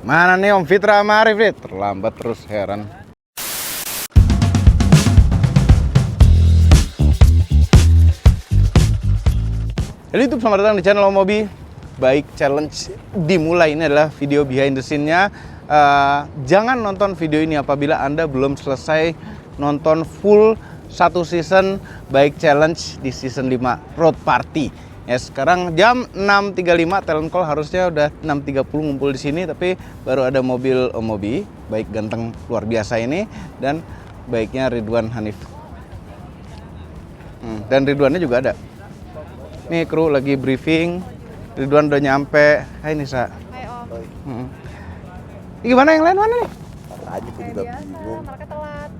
Mana nih Om Fitra sama Arif nih? Terlambat terus, heran. Jadi YouTube, selamat datang di channel Om Mobi. Baik, challenge dimulai. Ini adalah video behind the scene-nya. Jangan nonton video ini apabila Anda belum selesai nonton full satu season Baik Challenge di season 5 Road Party. Ya, sekarang jam 6.35, talent call harusnya udah 6.30 ngumpul di sini, tapi baru ada mobil Om Mobi, baik ganteng luar biasa ini dan baiknya Ridwan Hanif. Dan Ridwannya juga ada. Nih kru lagi briefing, Ridwan udah nyampe. Hai Nisa. Hai Om. Ini gimana yang lain mana nih? Aja gue juga bingung. Mereka telat.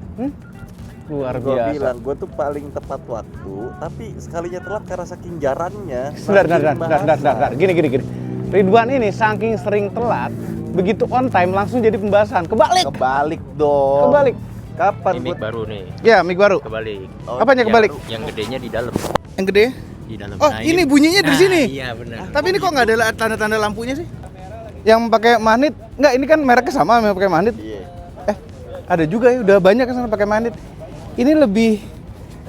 Luar Gue biasa. bilang gue tuh paling tepat waktu, tapi sekalinya telat karena saking jarangnya. Bentar. Gini. Ridwan ini saking sering telat, begitu on time langsung jadi pembahasan. Kebalik dong. Kebalik. Kapan Ini mic baru nih. Ya, mic baru. Kebalik. Apanya kebalik? Yang gedenya di dalam. Yang gede? Di dalam. Oh, ini bunyinya dari sini. Iya, benar. Tapi ini kok nggak ada tanda-tanda lampunya sih? Yang pakai magnet? Nggak, ini kan mereknya sama yang pakai magnet. Iya. Ada juga ya, udah banyak yang pakai magnet. Ini lebih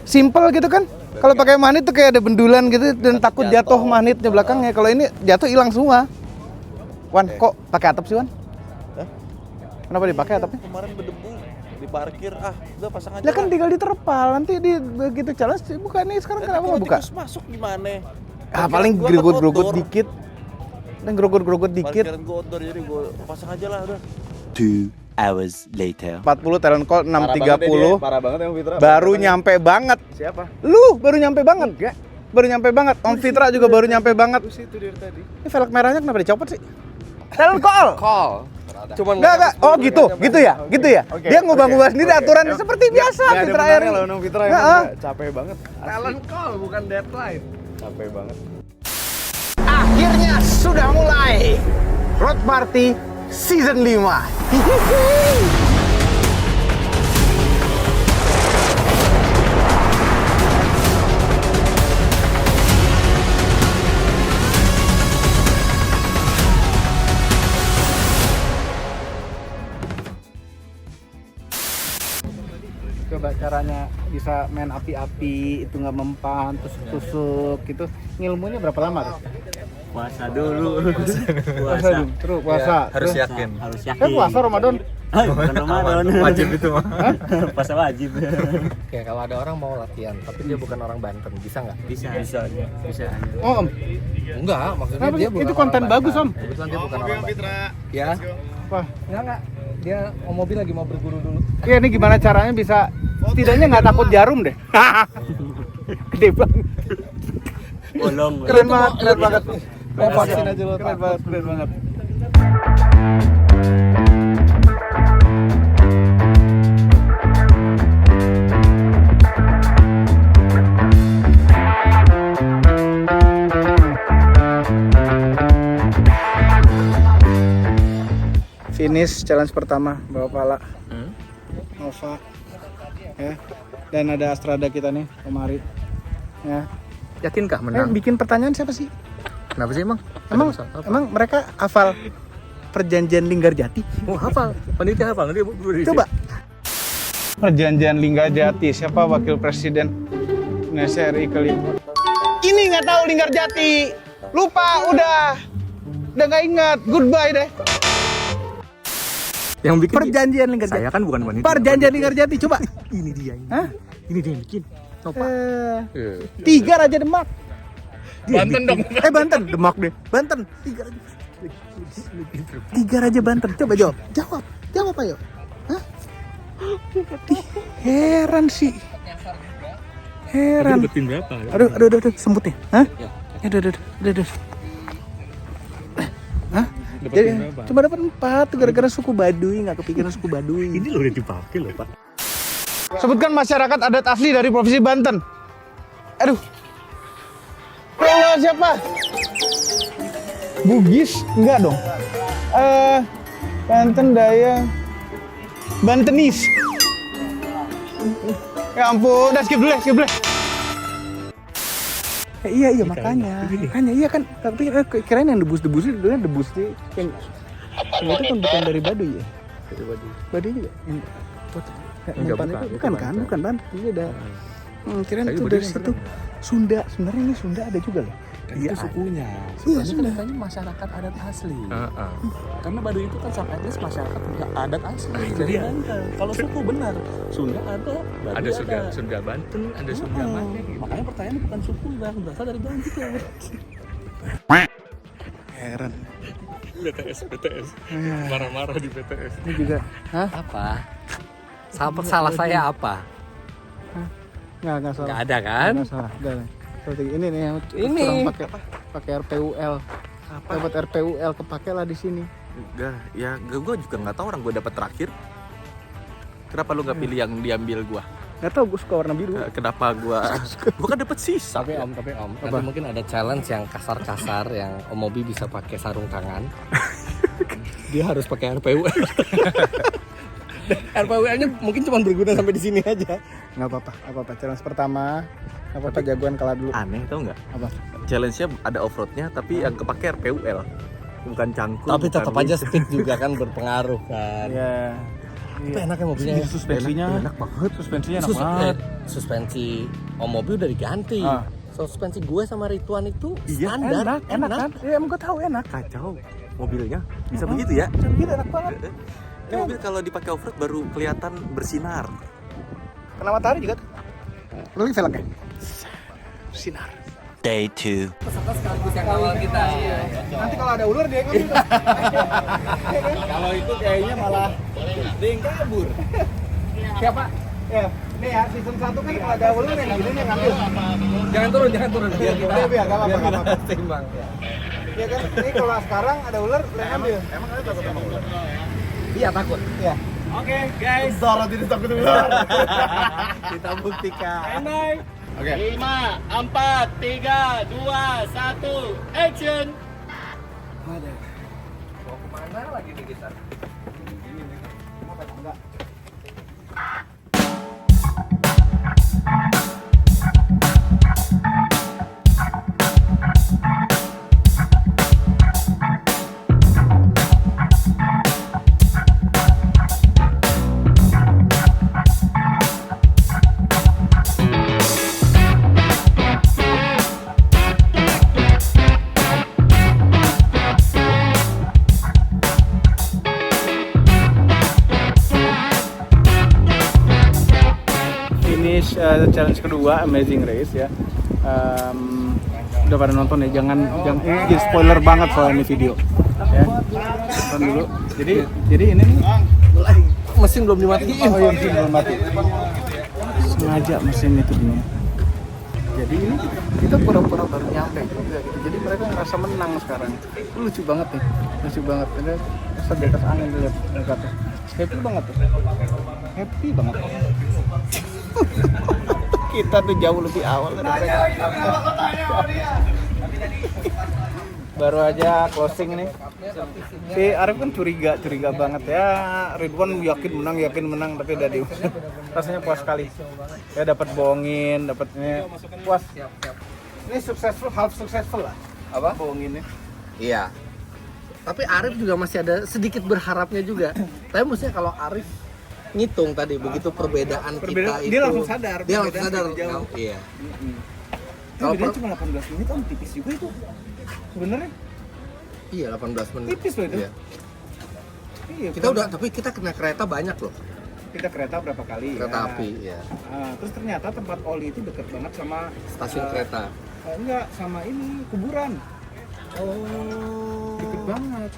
simple gitu kan? Kalau pakai magnet tuh kayak ada bendulan gitu dan takut jatuh magnetnya belakangnya. Kalau ini jatuh hilang semua. Wan, kok pakai atap sih Wan? Hah? Kenapa dipakai atapnya? Kemarin berdebu di parkir, udah pasang aja. Ya kan tinggal diterpal, nanti di begitu challenge buka nih, sekarang kenapa nggak buka? Masuk gimana? Paling gregot-gregot dikit. Dan gregot-gregot dikit. Parkiran gue outdoor, jadi gue pasang aja lah udah. 2 hours later. 40 talent call 6.30. Parah banget ya Om Fitra. Baru nyampe banget. Siapa? Lu baru nyampe banget. Enggak. Baru nyampe banget. Om Fitra juga baru nyampe banget. Itu dari tadi. Ini velg merahnya kenapa dicopot sih? Talent call. Cuman Enggak. Oh gitu ya. Dia ngubah-ngubah sendiri aturannya seperti biasa Fitra Airi. Om Fitra capek banget. Talent call bukan deadline. Capek banget. Akhirnya sudah mulai Road Party Season 5. Coba caranya bisa main api-api, itu nggak mempan, tusuk-tusuk gitu. Ngilmunya berapa lama tuh? Puasa dulu. Terus puasa. Harus Terus- yakin. Harus Kan yakin. puasa Ramadan. Bukan Ramadan. Wajib itu mah. Puasa wajib. Oke, kalau ada orang mau latihan, tapi dia bukan orang Banten, bisa nggak? Bisa. Oh, Om. Enggak, maksudnya Kenapa dia sih? bukan Itu orang konten Banten. bagus, Om. Kebetulan dia bukan orang Banten. Ya? Apa? Enggak. Dia Om Mobil lagi mau berguru dulu. Iya, ini gimana caranya bisa setidaknya nggak takut jarum deh. Gede banget. Bolong. Keren banget. Mau vaksin aja lo. Keren banget. Finish challenge pertama bawa pala. Nova. Ya. Dan ada Astrada kita nih, kemari. Ya. Yakinkah menang? Bikin pertanyaan siapa sih? Kenapa sih emang? Emang mereka hafal perjanjian Linggarjati? Oh, hafal. Panitia hafal. Dia Coba. Perjanjian Linggarjati, siapa wakil presiden Indonesia RI kelima? Ini nggak tahu Linggarjati. Lupa, udah nggak ingat. Goodbye deh. yang bikin Perjanjian Linggarjati. saya kan bukan wanita. Perjanjian Linggarjati, coba. Ini dia. Hah? Ini dia yang bikin. Nova. 3 Raja Demak. Banten dong. Banten, Demak deh. Banten. 3 Raja Banten. Coba jawab. Jawab ayo. Hah? Heran sih. Heran. Dapetin berapa? Aduh, semput nih. Hah? Aduh. Hah? Jadi, cuma dapat 4 gara-gara suku Baduy, nggak kepikiran suku Baduy. Ini loh udah dipakai loh, Pak. Sebutkan masyarakat adat asli dari Provinsi Banten. Aduh. Kalau siapa? Bugis? Enggak dong. Banten Daya. Bantenis. Ya ampun, udah skip dulu. Iya makanya iya kan, tapi kirain yang debus itu debus sih yang Itu kan bukan dari Baduy ya? Dari Baduy. Baduy juga? Enggak, Umpan itu bukan kan? Bukan Banten. Ini ada. Kirain Tapi itu Baduy dari yang situ. pernah. Sunda. Sebenarnya ini Sunda ada juga loh. Itu sukunya. Iya, Ini Sunda. katanya masyarakat adat asli. Karena Baduy itu kan sampai etnis masyarakat adat asli. Jadi Banten. Kalau suku benar, Sunda ada, Baduy Ada Sunda Banten, ada Sunda mana gitu. Makanya pertanyaan bukan suku, Bang, berasal dari Banten. Heran. BTS. Marah-marah di BTS. Ini juga. Hah? Apa? Salah saya apa? Nggak salah. Nggak ada kan? Nggak salah. Nggak ada. Seperti ini nih yang Ini. kurang pakai RPUL. Dapat RPUL kepake lah di sini. Enggak, ya gue juga nggak tahu orang gue dapat terakhir. Kenapa lu nggak pilih yang diambil gue? Nggak tahu, gue suka warna biru. Kenapa gue kan dapat sisa? Tapi Om, nanti mungkin ada challenge yang kasar-kasar yang Om Mobi bisa pakai sarung tangan. Dia harus pakai RPUL. RPUL-nya mungkin cuma berguna sampai di sini aja. Nggak apa-apa. Challenge pertama. Nggak apa-apa, jagoan kalah dulu. Aneh tau nggak? Apa? Challenge-nya ada off-roadnya tapi yang kepake RPUL, bukan cangkul. Tapi bukan tetap aja speed juga kan berpengaruh kan. Iya. Tapi enaknya mobilnya ya. Suspensinya enak banget. Suspensinya enak banget. Suspensi Om Mobil udah diganti. Ah. Suspensi gue sama Rituan itu Iya, standar. Enak kan? Iya, emang gue tahu enak. Kacau mobilnya. Bisa begitu ya? Gitu enak banget. Ini mobil kalau dipakai off-road baru kelihatan bersinar. Kena matahari juga tuh. Lu lagi velgnya. Sinar. Day 2. Peserta sekaligus yang awal kita. Nanti kalau ada ular dia ngambil. Kalau itu kayaknya malah dia yang kabur. Siapa? Ya, nih ya season 1 kan kalau ada ular yang gini yang ngambil. Jangan turun. Biar kita Biar nggak apa-apa. seimbang. Iya kan? Ini kalau sekarang ada ular yang ngambil. Emang kalian takut sama ular? Iya takut. Iya. Oke, guys. Zara tidak takut ular. Kita buktikan. Oke. 5, 4, 3, 2, 1, action. Mau kemana lagi nih kita? Finish challenge kedua Amazing Race ya. Udah pada nonton ya, jangan ini spoiler banget soal ini video ya. Nonton dulu. Jadi ini nih Mesin belum dimatiin. oh iya, mesin belum mati. Sengaja mesin itu dunia. Jadi ini kita pura-pura baru nyampe juga gitu. Jadi mereka ngerasa menang sekarang. Lucu banget nih, lucu banget. Ada asal di atas angin lihat mereka tuh. Happy banget tuh. Happy banget. Kita tuh jauh lebih awal dari mereka. Baru aja closing nih. Si Arif kan curiga banget ya. Ridwan yakin menang tapi udah di rasanya puas sekali. Ya dapat bohongin, dapatnya puas. Ini half successful lah. Apa? Bohonginnya. Iya. Tapi Arif juga masih ada sedikit berharapnya juga. Tapi maksudnya kalau Arif ngitung tadi begitu perbedaan kita itu Dia langsung sadar. Dia langsung perbedaan sadar. sangat jauh. Iya. Kalau beda cuma 18 menit kan tipis juga itu. Sebenarnya Iya 18 menit. tipis loh itu. Iya. Iya, Kita udah tapi kita kena kereta banyak loh. kita kereta berapa kali? Kereta ya. api ya. Terus ternyata tempat oli itu deket banget sama Stasiun kereta. enggak sama ini kuburan. Oh. Deket banget.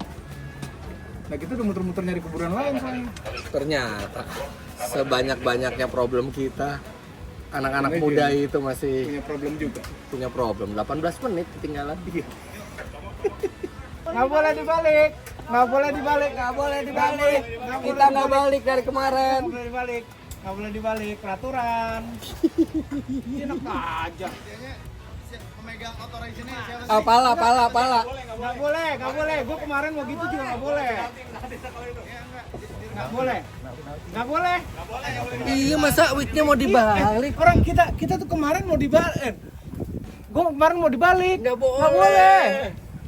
Nah kita udah muter-muter nyari kuburan lain soalnya. Ternyata sebanyak-banyaknya problem kita anak-anak Iya. muda itu masih Punya problem juga. punya problem. 18 menit ketinggalan. Iya. Nggak boleh dibalik. Nggak boleh dibalik. Kita nggak balik dari kemarin. Nggak boleh dibalik. Nggak boleh dibalik. Peraturan. Enak aja. Pala. Nggak boleh. Gue kemarin mau gitu juga nggak boleh. Nggak boleh. Iya masa weeknya mau dibalik? Orang kita tuh kemarin mau dibalik. Gue kemarin mau dibalik. Nggak boleh. Nggak boleh.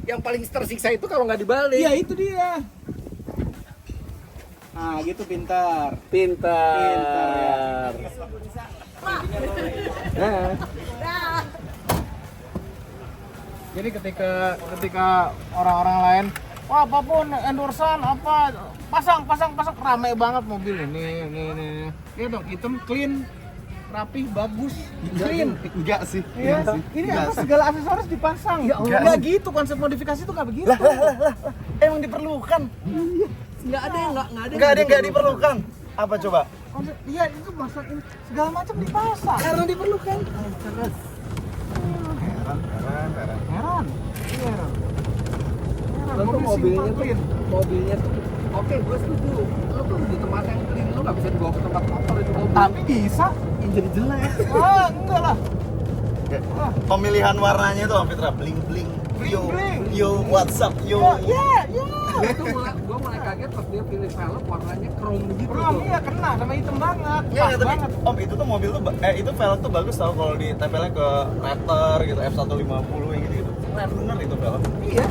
Yang paling tersiksa itu kalau nggak dibalik. Iya itu dia. Nah, gitu pintar. Pintar. Nah. Jadi ketika orang-orang lain, wah apapun endorsan apa pasang rame banget mobil ini. Lihat dong, hitam clean, rapi, bagus, clean. Enggak sih. Iya. Ini apa segala aksesoris dipasang. Ya Allah. Enggak gitu, konsep modifikasi itu enggak begitu. Emang diperlukan. Enggak ada yang Enggak diperlukan. Apa coba? Konsep iya itu masa ini segala macam dipasang. Karena diperlukan. Heran. Iya. Lalu mobilnya tuh oke, gue setuju. Lu tuh di tempat yang clean, lu nggak bisa dibawa ke tempat kotor itu mobil. Tapi bisa. Yang jadi jelek. Enggak lah. Pemilihan warnanya tuh hampir bling bling. Yo, WhatsApp, yo. Gue mulai kaget pas dia pilih velg warnanya chrome gitu. Bro, iya kena sama hitam banget. Iya, Pas tapi banget. Om itu tuh mobil tuh itu velg tuh bagus tau kalau ditempelnya ke Raptor gitu, F150 yang gitu. Keren bener itu velg. Iya.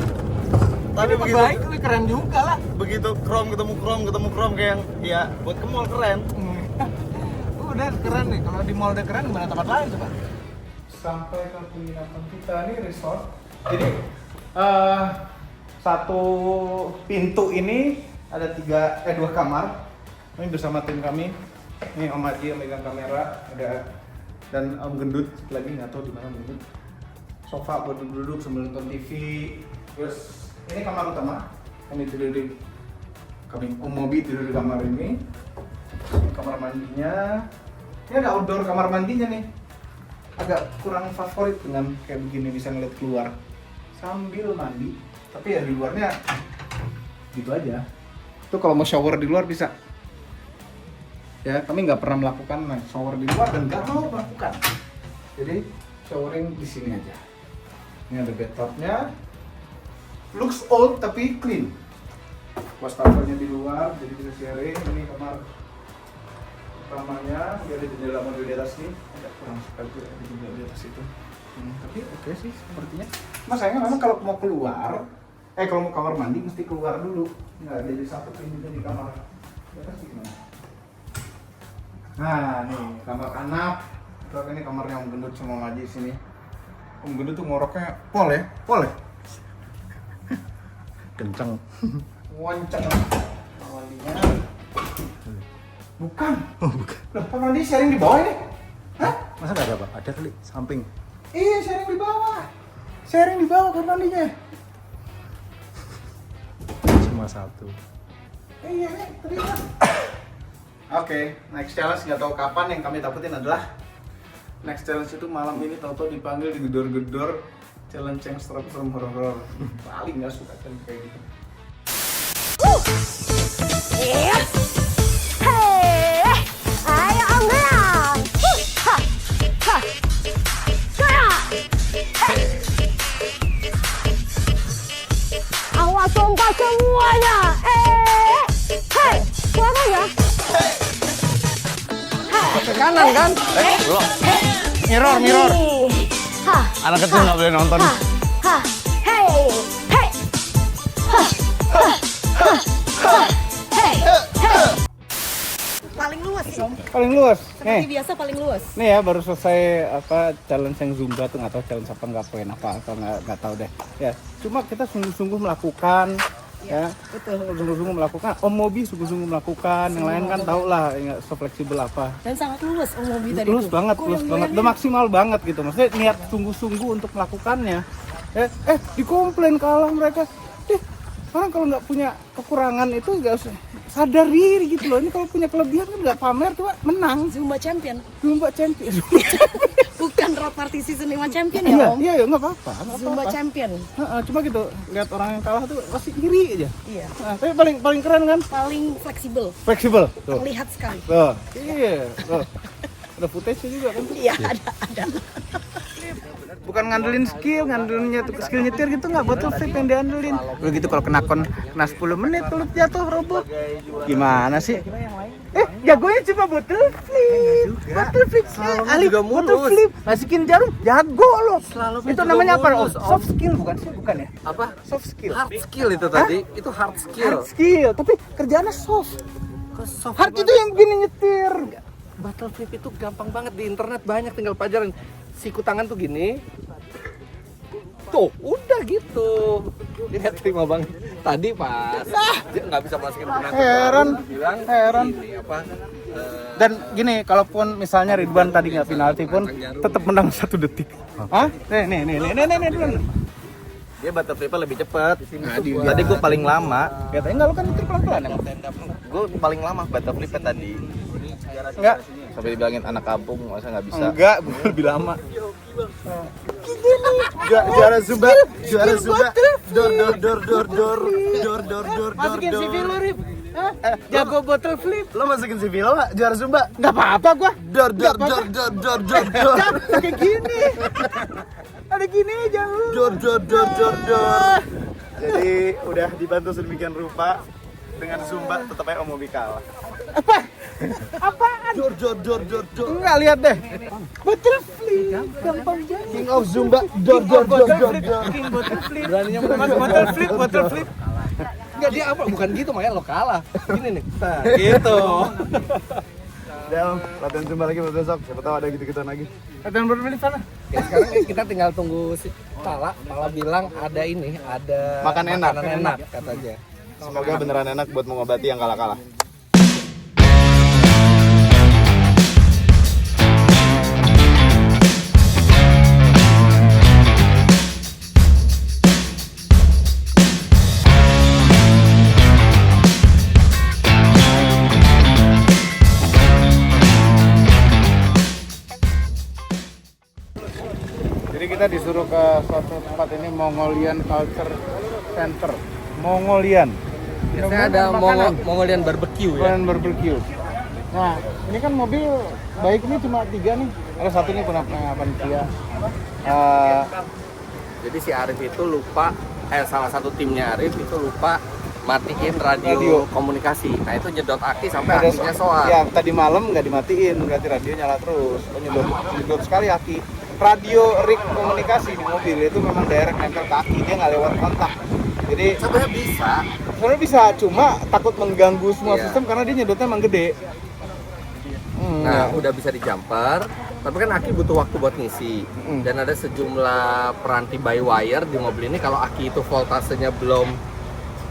Tapi Ini begitu baik, ini keren juga lah. begitu chrome ketemu chrome kayak yang ya buat ke mall keren. Udah keren nih. Kalau di mall udah keren, gimana tempat lain coba? Sampai ke penginapan kita nih resort. Jadi satu pintu ini ada 2 kamar. Ini bersama tim kami. Ini Om Haji yang megang kamera, ada dan Om Gendut lagi nggak tahu di mana Gendut. Sofa buat duduk sambil nonton TV. Terus ini kamar utama. Kami tidur di Om Mobi tidur di kamar ini. Ini kamar mandinya. Ini ada outdoor kamar mandinya nih. Agak kurang favorit dengan kayak begini bisa ngeliat keluar sambil mandi. Tapi ya di luarnya gitu aja. Itu kalau mau shower di luar bisa. Ya kami nggak pernah melakukan shower di luar dan nggak mau melakukan. Jadi showering di sini aja. Ini ada bathtubnya. Looks old tapi clean. Wastafelnya di luar jadi bisa sharing. Ini kamar utamanya, dia ada jendela mobil di atas nih, agak kurang sekali tuh ada jendela di atas itu. Tapi oke sih sepertinya. Mas sayangnya memang kalau mau keluar, kalau mau kamar mandi mesti keluar dulu. Nggak jadi satu pintu di kamar di atas gimana? Nah nih kamar kanap. Itu ini kamarnya Om Gendut sama Om Haji sini. Om Gendut tuh ngoroknya pol ya. Kenceng. Wanceng. Awalnya. Bukan. Oh, bukan. Loh, kamar mandi sharing di bawah ini? Hah? Masa nggak ada Pak? Ada kali samping. Iya, sharing di bawah. Sharing di bawah kamar mandinya. Cuma satu. Iya, terima. Oke, next challenge nggak tahu kapan yang kami dapetin adalah next challenge itu malam ini tahu-tahu dipanggil digedor-gedor challenge yang serem-serem horor-horor. Paling nggak suka challenge kayak gitu. Ayo Om Gelang. Awas lompat semuanya. Suaranya. Ke kanan kan? Mirror. Anak kecil nggak boleh nonton. Paling luas. Seperti biasa paling luas. Nih ya baru selesai challenge yang Zumba tuh nggak tahu challenge apa nggak poin apa atau nggak tahu deh. Ya cuma kita sungguh-sungguh melakukan. Ya, sungguh-sungguh melakukan. Om Mobi sungguh-sungguh melakukan. Yang lain kan tau lah nggak se-fleksibel apa. Dan sangat luas Om Mobi tadi. Luas banget. Udah maksimal banget gitu. Maksudnya niat sungguh-sungguh untuk melakukannya. Dikomplain kalah mereka. Orang kalau nggak punya kekurangan itu nggak usah sadar diri gitu loh. Ini kalau punya kelebihan kan nggak pamer tuh menang. Zumba champion. Bukan road partisi seniman champion ya Om? Iya nggak apa-apa. Zumba champion. Cuma gitu lihat orang yang kalah tuh pasti iri aja. Iya. Nah, tapi paling keren kan? Paling fleksibel. Fleksibel. Tuh. Terlihat sekali. Tuh. Iya. Tuh. Ada footage juga kan? Iya ada. Bukan ngandelin skill nyetir gitu nggak, bottle flip yang diandelin. Begitu kalau kena 10 menit kalau jatuh roboh. Gimana sih? Jagonya cuma bottle flip. Bottle flip. Ali bottle flip. Masukin jarum, jago lo. Itu namanya apa? Soft skill bukan ya? Apa? Soft skill. Hard skill itu tadi. Itu hard skill. Hard skill, tapi kerjaannya soft. Hard itu yang begini nyetir. Battle flip itu gampang banget, di internet banyak, tinggal pelajarin. Siku tangan tuh gini. Tuh, udah gitu. Dia terima banget. Tadi pas dia nggak bisa masukin penalti. Heran, Bilang heran. ini apa? Dan gini, kalaupun misalnya Ridwan tadi nggak penalti pun tetap menang 1 detik. Hah? Nih, dulu. Dia battle flip lebih cepat. Tadi gue paling lama. Katanya nggak, lu kan nyetir pelan-pelan emang. Gue paling lama battle flip tadi. Enggak, Sampai dibilangin anak kampung, masa nggak bisa. enggak, gue lebih lama. Juara Zumba, juara Zumba. Dor. Masukin CV lu, Rip. Jago bottle flip. Lo masukin CV lo nggak? Juara Zumba. Nggak apa-apa gua. Dor. Kayak gini. Ada gini aja lu. Dor. Jadi udah dibantu sedemikian rupa dengan Zumba tetap aja Om Mobi kalah. Apaan? Dor. Enggak, lihat deh. Betul flip. Gampang banget. King of Zumba. Dor. King bottle flip. Beraninya Bottle flip. Enggak, dia apa? Bukan gitu, makanya lo kalah. Gini nih. Nah, Gitu. Udah, latihan Zumba lagi buat besok. Siapa tahu ada gitu-gituan lagi. Latihan berflip sana. Ya, sekarang kita tinggal tunggu si Pala bilang ada ini, ada Makan enak. makanan enak katanya. Semoga beneran enak buat mengobati yang kalah-kalah. Jadi kita disuruh ke suatu tempat ini, Mongolian Culture Center. Mongolian. Biasanya ada Mongolian barbecue ya. Mongolian barbecue. Nah, ini kan mobil baik ini cuma 3 nih. Ada satu nih pengapan Kia. Jadi si Arif itu lupa, salah satu timnya Arif itu lupa matiin radio komunikasi. Nah itu nyedot aki sampai akinya soal. Ya, tadi malam nggak dimatiin, berarti radio nyala terus. Oh, nyedot sekali aki. Radio rig komunikasi di mobil itu memang direct nempel ke aki, dia nggak lewat kontak. Jadi Sebenarnya bisa. cuma takut mengganggu semua Iya. sistem karena dia nyedotnya emang gede. Nah udah bisa di jumper, tapi kan aki butuh waktu buat ngisi. Dan ada sejumlah peranti by wire di mobil ini. Kalau aki itu voltasenya belum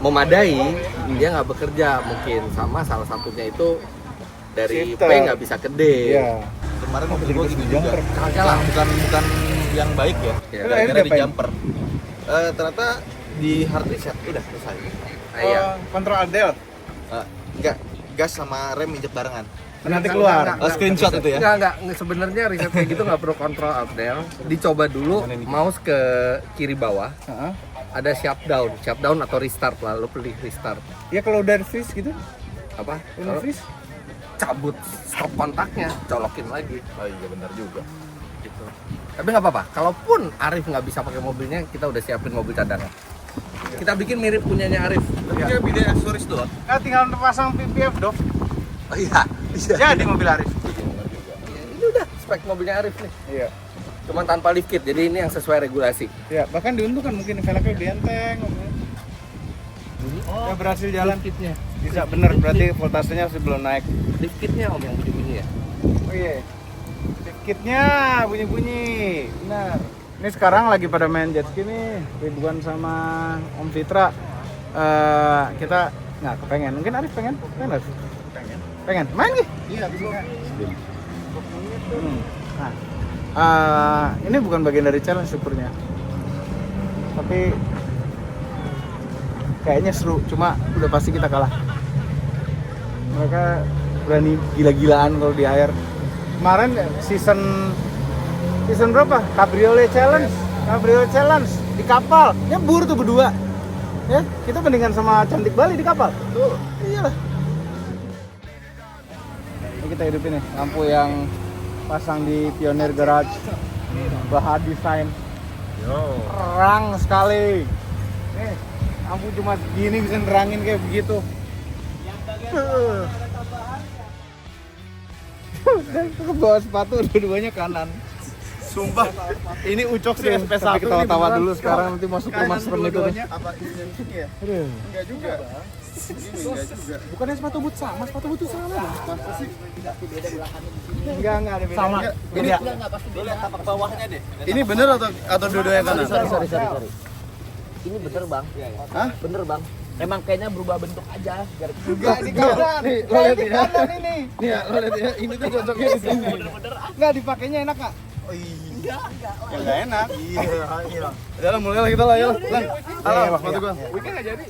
memadai, dia nggak bekerja mungkin. Sama salah satunya itu dari P Shifter. nggak bisa ke D. Iya. Kemarin mobil gue gini juga. Kalah. Bukan yang baik ya. Ya, Udah, Gara-gara di diapain? jumper. Ternyata di hard reset udah selesai. Iya. Kontrol Adel. Enggak, gas sama rem injek barengan. Nanti keluar. Screenshot itu ya. Enggak, sebenarnya riset kayak gitu nggak perlu kontrol up down. Dicoba dulu mouse ke kiri bawah. Heeh. Ada shutdown atau restart lah, lo pilih restart. Ya kalau udah freeze gitu, Apa? udah freeze. Cabut stop kontaknya, colokin lagi Oh iya benar juga. gitu. Tapi nggak apa-apa, kalaupun Arif nggak bisa pakai mobilnya, kita udah siapin mobil cadangan. Kita bikin mirip punyanya Arif. Dia beda aksesoris doang. Nah, tinggal pasang PPF dong. Oh iya, Jadi mobil Arif. ini udah spek mobilnya Arif nih. Iya. Cuman tanpa lift kit, jadi ini yang sesuai regulasi. Ya, bahkan diuntukkan mungkin velgnya lebih enteng. Ya berhasil jalan. Lift kitnya. Bisa bener, berarti voltasenya masih belum naik. Lift kitnya om yang bunyi-bunyi ya. Oh iya. Lift kitnya bunyi-bunyi. Benar. Ini sekarang lagi pada main jet ski nih, Ridwan sama Om Fitra. Kita nggak kepengen. Mungkin Arif pengen? Pengen. Pengen. Main nih? Iya, bisa. Nah, ini bukan bagian dari challenge syukurnya. Tapi kayaknya seru, cuma udah pasti kita kalah. Mereka berani gila-gilaan kalau di air. Kemarin season berapa? Cabriolet Challenge di kapal. Nyebur tuh berdua. Ya, kita bandingkan sama Cantik Bali di kapal. Tuh, iyalah. Ini kita hidupin nih lampu yang pasang di Pioneer Garage. Baha Design. Terang sekali. Nih, lampu cuma gini bisa nerangin kayak begitu. Aku bawa sepatu dua-duanya kanan. Sumpah, ini Ucok sih SP1. Tapi ketawa-tawa dulu sekarang nanti masuk rumah serem itu tuh. Apa ini ya? Aduh. Enggak juga. Bukannya sepatu boot sama, sepatu boot itu sama. Enggak ada beda. Sama. Ini Enggak pasti beda. Tapak bawahnya deh. ini bener atau dua-duanya kanan? Sorry. Ini bener bang. Hah? Bener bang. Emang kayaknya berubah bentuk aja. Biar Enggak di kanan. Nih, lo lihat ya. Ini. Nih ya, lo lihat ya. Ini tuh cocoknya di sini. Enggak dipakainya enak, Kak. Oh iya. Enggak enak. Iya. Udah lah, mulai lah kita lah ya. Lan. Halo, sepatu gua. Weekend nggak jadi.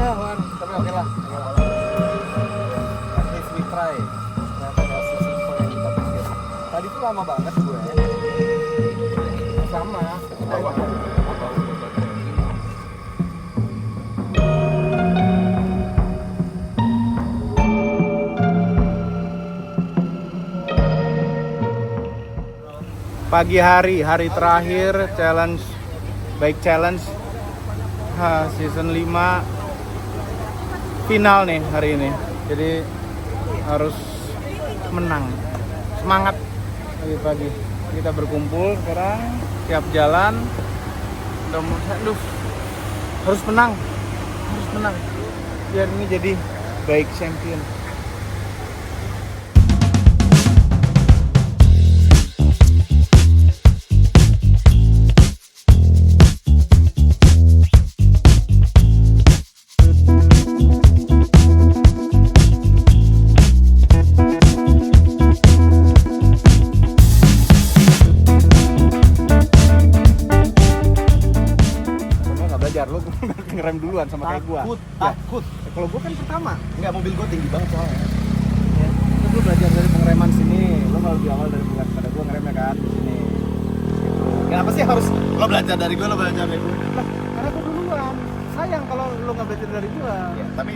ya Wan, tapi oke lah. At least we try. Ternyata nggak sesimpel yang kita pikir. Tadi tuh lama banget gue. Sama. Pagi hari terakhir challenge Bike Challenge season 5 final nih hari ini. Jadi harus menang. Semangat pagi-pagi. Kita berkumpul sekarang, siap jalan. Aduh, harus menang. Biar ini jadi bike champion. Lo ngerem duluan sama kayak gua. Takut. Kalau gua kan pertama. Enggak, mobil gua tinggi banget soalnya. Ya. Lo belajar dari pengereman sini. Lo kalau lebih awal dari pada gua ngeremnya kan di sini. Gitu. Kenapa sih harus lo belajar dari gua, lo belajar dari gua? Lah, karena gua duluan. Sayang kalau lo nggak belajar dari gua. Ya, tapi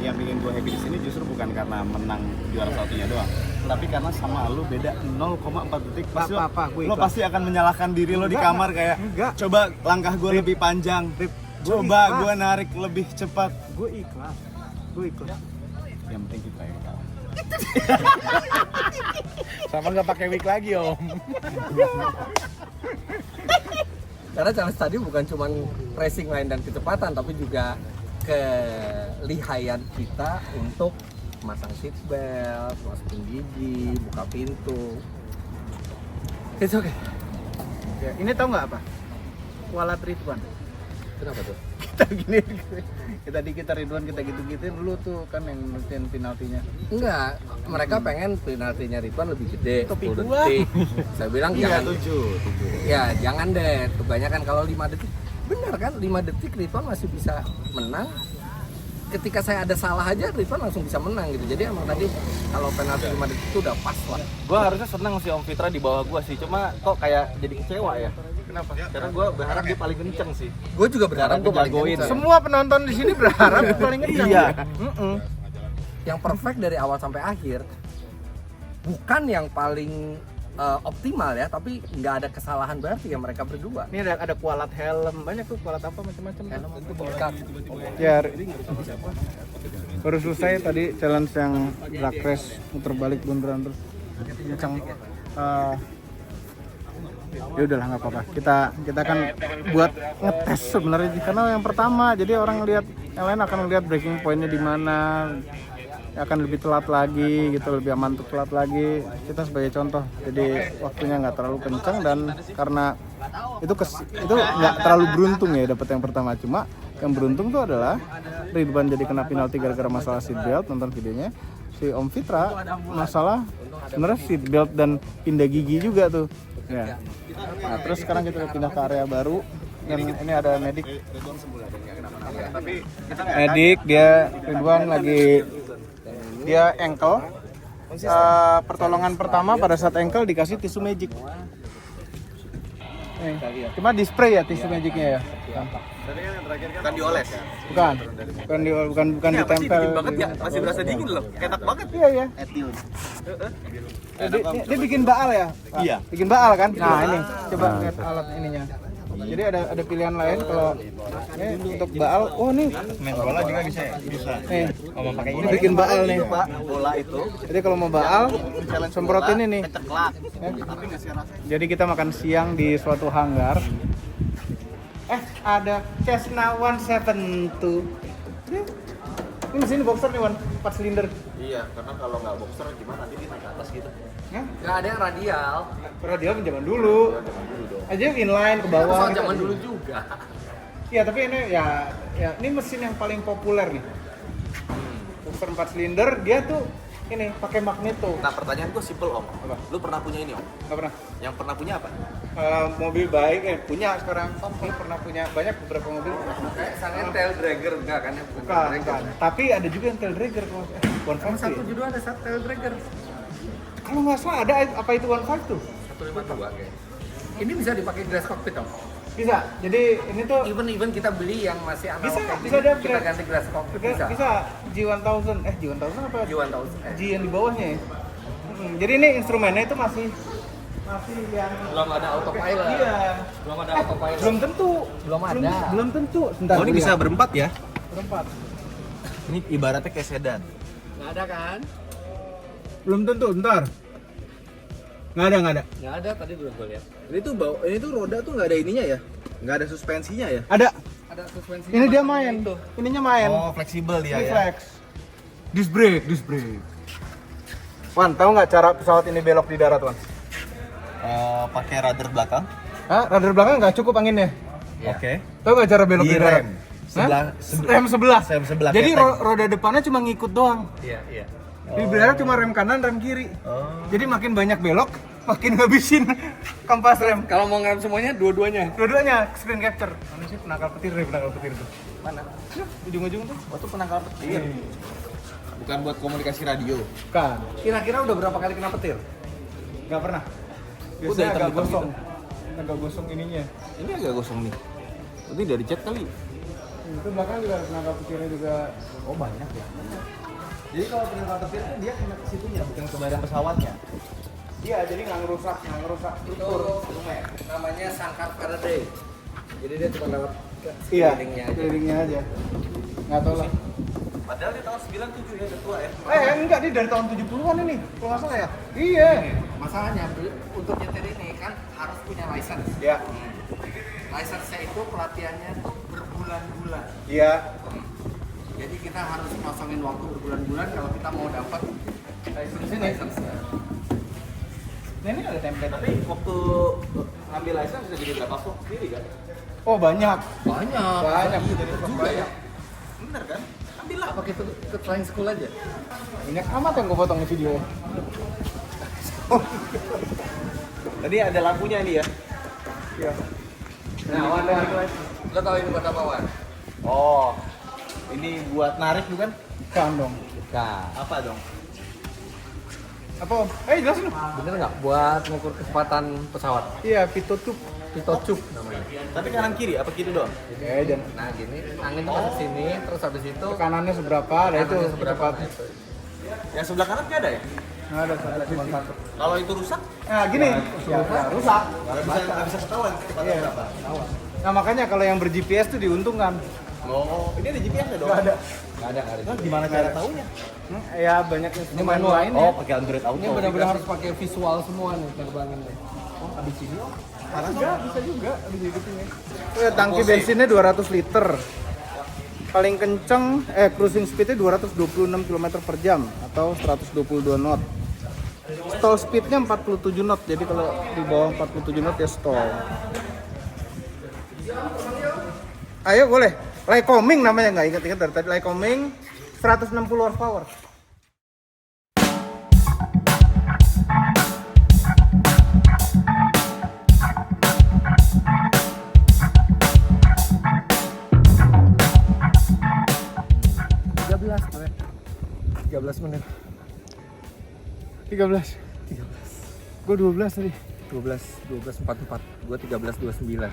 yang bikin gua happy di sini justru bukan karena menang juara satunya doang, tapi karena sama lu beda 0,4 detik. Pasti lo pasti akan menyalahkan diri lo di kamar kayak coba langkah gua lebih panjang. Coba gue narik lebih cepat. Gue ikhlas. Yang penting kita yang kalah. Sama nggak pakai wig lagi om. Karena challenge tadi bukan cuma racing line dan kecepatan, tapi juga kelihayan kita untuk masang seat belt, masukin gigi, buka pintu. It's okay. Ya, ini tau nggak apa? Kualat Ridwan. Kenapa tuh? kita Ridwan kita gitu-gituin lu tuh kan yang nentuin penaltinya. Enggak, mereka pengen penaltinya Ridwan lebih gede, Topi 10 gua. detik. Saya bilang jangan 7. Ya, jangan deh. Kebanyakan kalau 5 detik. Benar kan? 5 detik Ridwan masih bisa menang. Ketika saya ada salah aja Ridwan langsung bisa menang gitu. Jadi emang tadi kalau penalti 5 detik itu udah pas lah. Gue harusnya senang sih Om Fitra di bawah gue sih, cuma kok kayak jadi kecewa ya. Kenapa? Karena gue berharap dia paling kenceng sih. Gue juga berharap gue paling Jagoin. kenceng. Semua penonton di sini berharap paling kencang. Iya. Yang perfect dari awal sampai akhir bukan yang paling optimal ya, tapi nggak ada kesalahan berarti ya mereka berdua. Ini ada kualat helm, banyak tuh kualat apa macam-macam. Helm itu bengkak. Ya, baru selesai tadi challenge yang drag race muter balik bundaran terus kencang. Ya udahlah nggak apa-apa. Kita kan buat ngetes sebenarnya karena yang pertama jadi orang lihat yang lain akan lihat breaking pointnya di mana, akan lebih telat lagi gitu, lebih aman untuk telat lagi. Kita sebagai contoh jadi waktunya nggak terlalu kencang dan karena itu nggak terlalu beruntung ya dapat yang pertama. Cuma yang beruntung tuh adalah Ridwan jadi kena penalti gara-gara masalah seat belt, nonton videonya. Si Om Fitra masalah sebenarnya seat belt dan pindah gigi juga tuh ya. Nah terus sekarang kita pindah ke area baru dan ini ada medik. Medik dia Ridwan lagi dia ankle. Pertolongan pertama pada saat ankle dikasih tisu magic. Cuma di spray ya tisu magicnya ya. Kan dioles ya? Bukan ditempel. Masih berasa dingin loh. Enak banget. Iya. Etil. Dia bikin baal ya? Iya. Bikin baal kan? Nah ini coba lihat alat ininya. Jadi ada pilihan lain kalau ini untuk baal. Oh nih, Main bola juga bisa ya? Bisa. nih. Mau pakai Ini bikin baal nih. Pak, bola itu. Jadi kalau mau baal, semprot ini nih. Ceklak. Ya. Jadi kita makan siang di suatu hanggar. Ada Cessna 172. Ini mesin boxer nih, Wan. 4 silinder. Iya, karena kalau nggak boxer gimana nanti dia naik ke atas gitu. Ya, Nggak ada yang radial. radial zaman dulu. Aja inline ke bawah. Soal gitu. zaman dulu juga. Iya, tapi ini ya ini mesin yang paling populer nih. Boxer 4 silinder, dia tuh ini pakai magneto. Nah, pertanyaan gue simple Om. Apa? Lu pernah punya ini Om? Nggak pernah. Yang pernah punya apa? Mobil baik punya sekarang. Ini pernah punya banyak beberapa mobil. Kayak sangat tail dragger enggak kan? Bukan. Tapi ada juga yang tail dragger kalau 152. 172 ada tail dragger. Kalau nggak salah ada apa itu 15 tuh? 152 kayak. Ini bisa dipakai glass cockpit dong. Bisa. Jadi ini tuh Even kita beli yang masih analog Bisa, kayak bisa gini, ada kita glass- ganti glass cockpit bisa. bisa G1000. G1000 apa? G1000. G yang di bawahnya ya. Jadi ini instrumennya itu masih yang Belum ada autopilot. Iya. Belum ada autopilot. Belum tentu. Belum ada. Belum tentu. Sebentar. Oh, ini dulu bisa ya. berempat ya? berempat. Ini ibaratnya kayak sedan. Nggak ada kan? Belum tentu. Bentar. Nggak ada. Nggak ada, tadi belum gue lihat. Ini tuh roda tuh nggak ada ininya ya? Nggak ada suspensinya ya? Ada. Ada suspensi. Ini dia main. Ininya main. Oh, fleksibel dia Ini ya. flex. Disc brake. Wan, tahu nggak cara pesawat ini belok di darat, Wan? Pakai rudder belakang. Hah? Radar belakang nggak cukup anginnya. Oke. Tahu nggak cara belok di, Di darat? rem. Hah? Sebelah- Rem sebelah. Rem sebelah, Jadi keteng. roda depannya cuma ngikut doang. Iya. Di darat cuma rem kanan, rem kiri. Oh. Jadi makin banyak belok, makin ngabisin kampas rem. Kalau mau ngerem semuanya, dua-duanya. Dua-duanya screen capture. Mana sih penangkal petir tuh? Mana? Ujung-ujung tuh. Oh, itu penangkal petir. Bukan buat komunikasi radio. Bukan. Kira-kira udah berapa kali kena petir? Nggak pernah. Udah Biasanya agak hitam-hitam gosong. Agak gosong ininya. Ini agak gosong nih. Ini dari cat kali. Itu belakang juga penangkal petirnya juga. Oh, banyak ya. Jadi kalau penangkal petir itu dia kena ke situnya, bukan ke badan pesawatnya. Iya, jadi nggak ngerusak struktur. Namanya sangkar Faraday. Jadi dia cuma dapat Iya, sekelilingnya aja. kelilingnya aja. Nggak tahu lah. Padahal di tahun 97 ya, ketua ya. Enggak, dia dari tahun 70-an ini, kalau nggak salah ya. Iya. Masalahnya untuk nyetir ini kan harus punya license. Ya. License-nya itu pelatihannya tuh berbulan-bulan. Iya. Jadi kita harus kosongin waktu berbulan-bulan kalau kita mau dapat license-nya. Nah, ini ada template. Tapi waktu ngambil license bisa jadi berapa stok sendiri kan? Oh, banyak. Banyak. Banyak. Jadi banyak. Bener kan? Apa kita ke flying school aja? Banyak amat yang gue potong di videonya. Tadi ada lampunya ini ya. Iya. Nah, Wan, lo tau ini buat apa, Wan? Oh. Ini buat narik bukan? Kan dong. Nah, Apa dong? Apa Om? Jelasin dong. bener nggak? Buat mengukur kecepatan pesawat. Iya, pitot tube. Pitocup namanya. Tapi kanan kiri apa kiri doang? Dan Nah, gini, angin tuh masuk sini, terus habis itu tekanannya seberapa, ada itu kanannya seberapa. kecepatan. Itu. Yang sebelah kanan nggak ada ya? Nggak ada cuma satu. Kalau itu rusak, Nah, gini. Ya, rusak. nggak bisa ketahuan kecepatan Iya. berapa. Nah, makanya kalau yang ber-GPS tuh diuntungkan. Oh, ini ada GPS ya dong? Nggak ada. Nggak ada. Nah, gimana cara tahunya? Ya, banyak instrumen manual. lain ya. Oh, pakai Android Auto. Ini benar-benar harus pakai visual semua nih terbanginnya. Bisa juga digitunya. Tangki bensinnya 200 liter. Paling kenceng cruising speednya 226 km per jam atau 122 knot. Stall speednya 47 knot. Jadi kalau di bawah 47 knot ya stall. Ayo boleh. Lycoming namanya, nggak ingat dari tadi. Lycoming 160 horsepower. menit. 13. Gue 12 tadi. 12:44. Gua 13:29.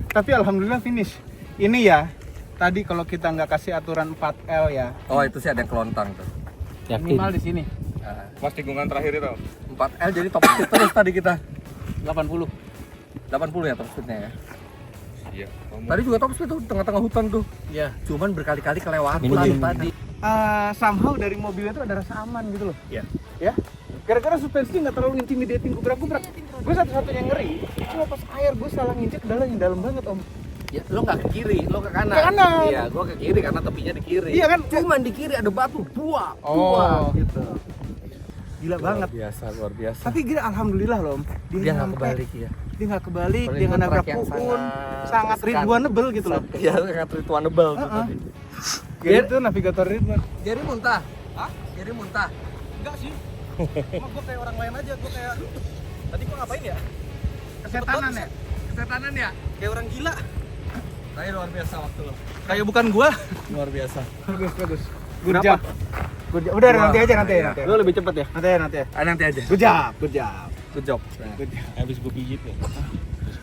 Tapi alhamdulillah finish. Ini ya, tadi kalau kita nggak kasih aturan 4L ya, Oh, itu sih ada kelontang tuh. minimal di sini Pas tikungan terakhir itu. 4L jadi top speed terus tadi kita. 80. 80 ya top speednya ya. Iya. Tadi juga top speed tuh tengah-tengah hutan tuh. Iya. Cuman berkali-kali kelewatan tadi. Somehow dari mobilnya tuh ada rasa aman gitu loh. Iya. Ya. Gara-gara suspensi nggak terlalu intimidating gubrak-gubrak. Gue satu-satunya ngeri. Cuma pas air gue salah nginjek yang dalam banget om. Ya, lo nggak ke kiri, lo ke kanan. Ke kanan. Iya, gua ke kiri karena tepinya di kiri. Iya kan? Cuman di kiri ada batu, buah, gitu. Gila banget. Luar biasa. Tapi gila alhamdulillah loh om. Dia nggak nyampe. kebalik ya. Dia nggak kebalik, Paling dia nggak nabrak track yang pohon. Sangat sangat ridwanable gitu loh. Iya, sangat ridwanable tuh tadi. Gitu navigator Ridwan. Jadi muntah. Hah? Jadi muntah. Enggak sih. Cuma gue kayak orang lain aja, gue kayak tadi gue ngapain ya? Kesetanan ya? Kesetanan ya? Kayak orang gila. Tapi luar biasa waktu lo. Kayak bukan gua. Luar biasa. Bagus. Good job. Udah nanti aja. Lu lebih cepet ya? Nanti ya. Nanti aja. Good job. Good job. Habis gue pijit ya.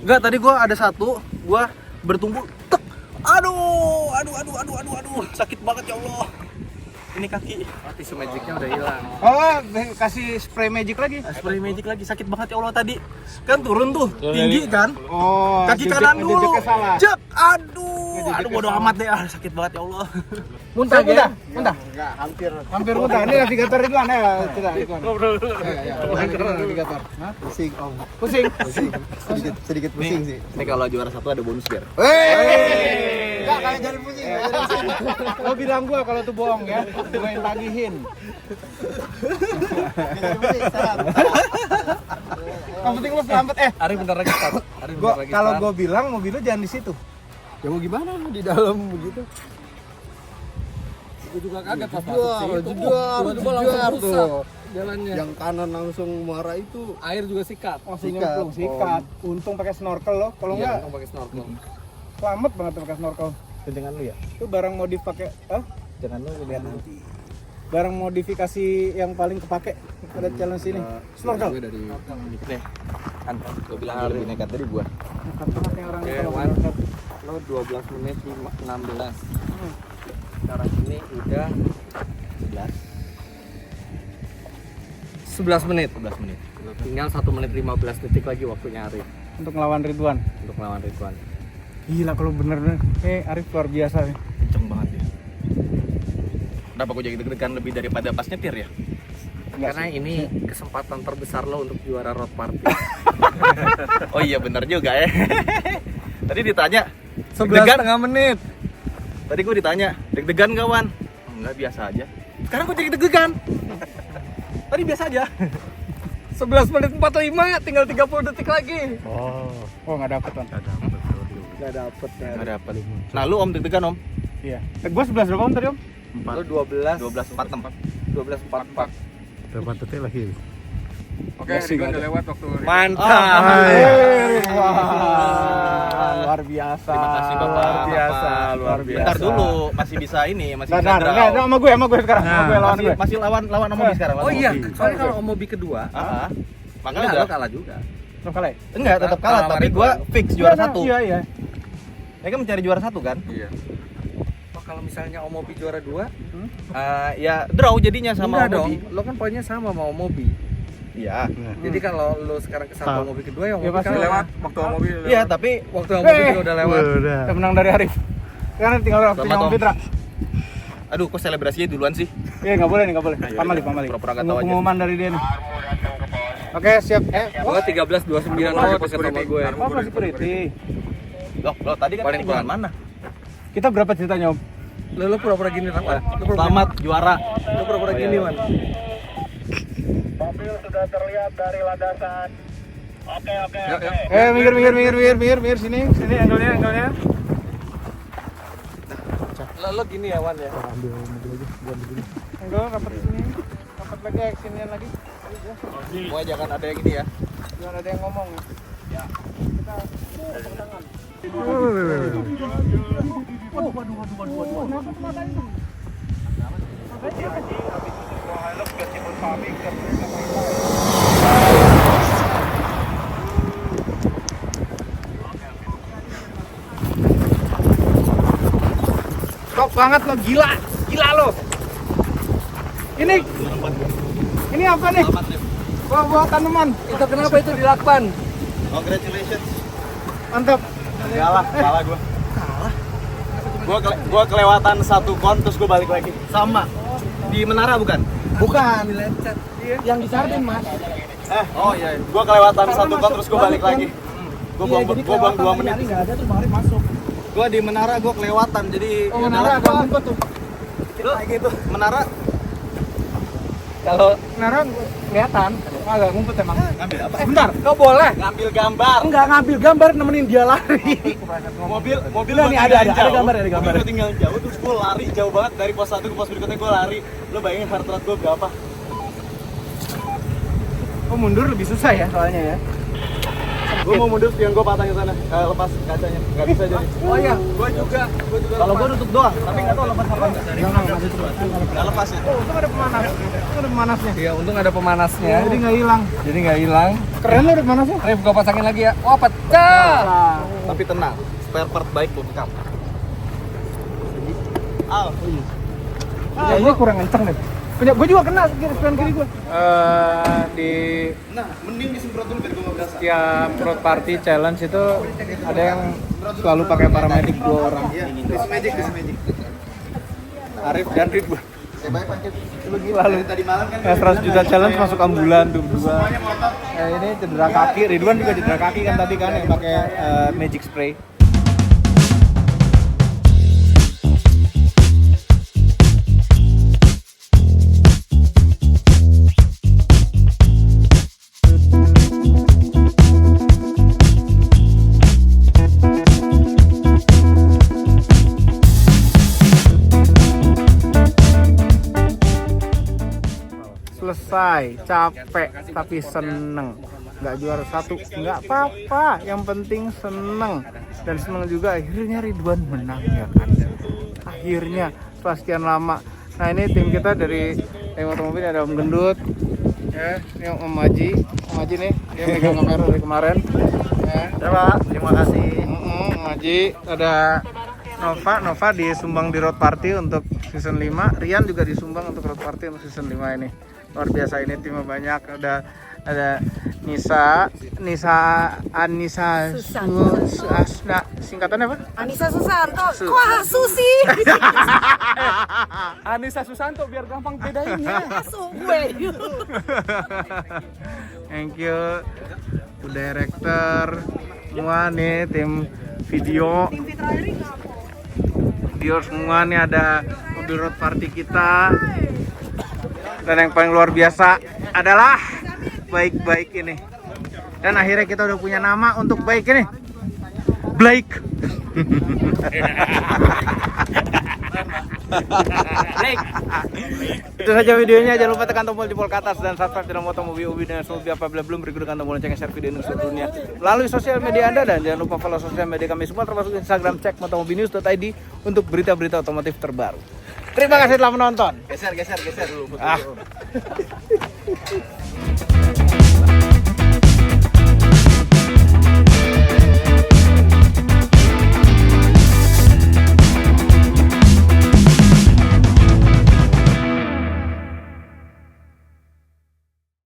Enggak, tadi gua ada satu, gua bertumbuh. Tek. Aduh. Sakit banget ya Allah. Ini kaki. Tisu magicnya udah hilang. Oh, kasih spray magic lagi. Spray magic lagi, sakit banget ya Allah tadi. Kan turun tuh, tinggi kan? Oh, Kaki kanan dulu. ngejejeknya salah. Jek, aduh bodo amat deh. Sakit banget ya Allah. Muntah. Enggak, hampir muntah. Ini navigator Ridwan ya, kita Ridwan. Navigator. Hah? Pusing. Sedikit pusing sih. Ini kalau juara satu ada bonus biar. Enggak, kalian jangan pusing. Lo bilang gua kalau tuh bohong ya. Gua yang tagihin. Yang penting lo selamat. Ari bentar lagi start. Kalau gua bilang mobil lo jangan di situ. Ya mau gimana di dalam begitu? Gue juga kaget pas masuk sih. Tiba-tiba langsung rusak jalannya. Yang kanan langsung muara itu. Air juga sikat. Langsung nyemplung, sikat. Untung pakai snorkel lo. Kalau Iya, enggak langsung pakai snorkel. selamat banget tuh pakai snorkel. Jangan lu ya. Itu barang modif pakai Jangan lu lihat nanti. barang modifikasi yang paling kepake pada challenge ini. Snorkel. Gue dari Nih. Kan gua bilang lebih nekat dari gua. Pakai orang Oke, kalau one. snorkel. lo 12 menit 16. Sekarang ini udah 11 menit. Tinggal 1 menit 15 detik lagi waktunya Arif Untuk ngelawan Ridwan. untuk melawan Ridwan. Gila kalau bener-bener. Arif luar biasa nih. Kenceng banget ya. Kenapa gua jadi deg-degan lebih daripada pas nyetir ya? Karena ini kesempatan terbesar lo untuk juara road party. Oh iya benar juga ya. Tadi ditanya 11,5 menit. Tadi gue ditanya, deg-degan kawan? Enggak, biasa aja. Sekarang gue jadi deg-degan. Tadi biasa aja. 11 menit 45, tinggal 30 detik lagi. Oh nggak dapet kan? Nggak dapet. Nggak dapat. Nah lu om deg-degan om? Iya. Gua 11 berapa om tadi om? Lo 12 12.46. 12.44. Berapa detik lagi? Oke, Ridwan udah lewat waktu. Mantap. Luar biasa. Terima kasih Bapak. Luar biasa. Bentar dulu, masih bisa ini, masih bisa Bentar, draw. sama gue sekarang. Sama gue lawan gue. Masih lawan Om Obi sekarang. Oh lawan iya, Om Obi. soalnya kalau Om Mobi kedua, Makanya lo udah kalah juga. Terus kalah ya? enggak tetap kalah, Kalah tapi sama gua Ridwan. fix juara satu. Iya. Ya kan mencari juara satu kan? Iya. Oh, kalau misalnya Om Mobi juara 2, Ya draw jadinya sama enggak Om dong. Obi. Lo kan poinnya sama sama Om Mobi. Iya. Jadi kalau lo sekarang kesal Om Mobi kedua, ya Om Ya, Mobi pasti kan lewat. waktu Om Mobi Iya, tapi waktu Om Mobi juga udah lewat. Kita menang dari Arif. Sekarang tinggal waktunya Selamat, Om Om. Fitra. aduh kok selebrasinya duluan sih? Iya nggak boleh. Pamali. Pura-pura nggak tahu aja. Pengumuman dari dia nih. Oke siap. Gua 13.29 lo peset sama gue. Apa security? Loh tadi kan Paling bulan pelan. mana? Kita berapa ceritanya Om? Lo pura-pura gini apa? Selamat juara. Lo pura-pura gini, Man. Mobil sudah terlihat dari landasan. Oke. Minggir sini angle-nya. Lo gini ya, Wan ya. Angle rapat sini. Rapat lagi actionnya lagi. Semua jangan ada yang ini ya. Jangan ada yang ngomong. Ya. Kita tangan. Top banget lo, gila lo. Ini apa nih? Buah tanaman. Itu kenapa itu dilakban? Congratulations. Mantap. Enggak lah, kalah gue. Gue kelewatan satu kon terus gue balik lagi. Sama. Di Menara bukan? Bukan. Yang di Sarden, Mas. Oh iya. Gue kelewatan satu kon terus gue balik lagi. Gue buang 2 menit. Enggak ada terus Arif masuk. Gue di Menara gue kelewatan jadi. Oh, Menara agak ngumpet tuh. Lu gitu. Menara Kalau Menara kelihatan agak ngumpet emang. ngambil apa? Bentar, kau boleh. Ngambil gambar. Enggak ngambil gambar nemenin dia lari. Mobil Nah, gua nih, tinggalin ada jauh. gambar, ada gambar. Mobil gua tinggal jauh terus gue lari jauh banget dari pos 1 ke pos berikutnya gue lari. Lo bayangin heart rate gue berapa? Oh, mundur lebih susah ya soalnya ya. Gue mau mundur spion gue patahnya sana. Lepas kacanya. Gak bisa jadi. Oh iya, Gue juga. Kalau gue nutup doang, tapi nggak tahu lepas apa enggak. Nggak lepas ya. untung ada pemanas. Untung ada pemanasnya. Iya, untung ada pemanasnya. Jadi nggak hilang. Jadi nggak hilang. Keren loh ada pemanasnya. Rif, gua pasangin lagi ya. Wah, pecah. Tapi tenang, spare part baik gue bekam. Al, Ya, ini kurang kenceng nih. Punya gue juga kena spion kiri gue. Di nah mending disemprot dulu biar gue nggak berasa. tiap road party challenge itu ada yang selalu pakai paramedic 2 orang. Iya, Dismagic. Arif dan Ridwan. Lu gila lu. Tadi malam kan. 100 juta challenge masuk ambulan tuh berdua. Semuanya motor. Ini cedera kaki, Ridwan juga cedera kaki kan tadi kan yang pakai magic spray. Selesai, capek tapi seneng. Nggak juara 1, nggak apa-apa. Yang penting seneng. Dan seneng juga akhirnya Ridwan menang ya kan. Akhirnya setelah sekian lama. Nah ini tim kita dari tim otomobil ada Om Gendut. Ya, ini Om Maji. Om Maji nih, dia megang kamera dari kemarin. Ya, Pak, terima kasih. Om Maji, ada Nova disumbang di road party untuk season 5. Rian juga disumbang untuk road party untuk season 5 ini. Luar biasa ini timnya banyak. Ada Nisa, Anissa, Asna, singkatannya apa? Anissa Susanto. Wah, Susi. Anissa Susanto biar gampang bedainnya. Gue. Thank you to director semua nih, tim video semua nih, ada mobil road party kita. Dan yang paling luar biasa adalah Baik ini. Dan akhirnya kita udah punya nama untuk Baik ini. Blake. Itu saja videonya. Jangan lupa tekan tombol jempol ke atas dan subscribe channel Motomobi Ubi dan Sobi apabila belum, berikut tekan tombol lonceng share video ini ke seluruh dunia melalui sosial media Anda, dan jangan lupa follow sosial media kami semua termasuk Instagram cek motomobinews.id untuk berita-berita otomotif terbaru. Terima kasih telah menonton. Geser dulu. Ah.